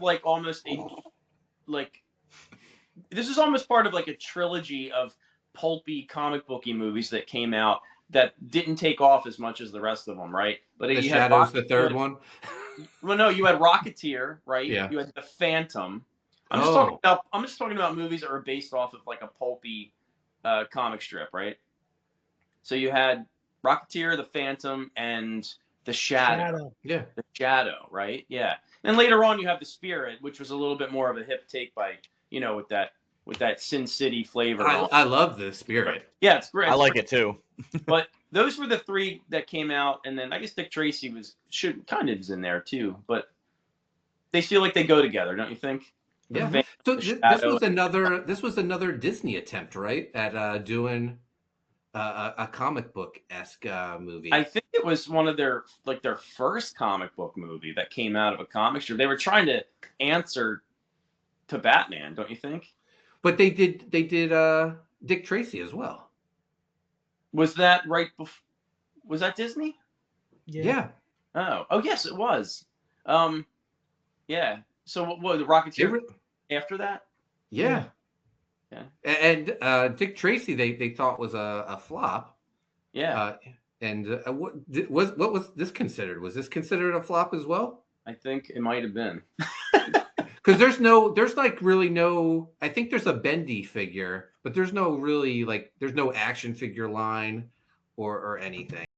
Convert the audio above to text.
like almost a like this is almost part of like a trilogy of pulpy comic booky movies that came out that didn't take off as much as the rest of them, right? But The you had Shadow's the third one. well, no, you had Rocketeer, right? Yeah. You had the Phantom. Oh, I'm just talking about movies that were based off of like a pulpy comic strip, right? So you had Rocketeer, the Phantom, and the Shadow. Shadow. yeah. The Shadow, right? Yeah. And later on, you have the Spirit, which was a little bit more of a hip take by with that Sin City flavor on. I love the Spirit. Yeah, it's great. I like it too. But those were the three that came out, and then I guess Dick Tracy should kind of is in there too. But they feel like they go together, don't you think? The Yeah. Phantom, So the this Shadow. was another Disney attempt, right, at doing a comic book esque movie. I think it was one of their first comic book movie that came out of a comic strip. They were trying to answer to Batman, don't you think? But they did Dick Tracy as well. Was that right before? Was that Disney? Yeah. Oh yes, it was. Um, yeah. So what was the Rocketeer after that? Yeah. Yeah. And Dick Tracy they thought was a flop. Yeah. And what was this considered? Was this considered a flop as well? I think it might have been. Because there's like really no. I think there's a Bendy figure, but there's no really like there's no action figure line or anything.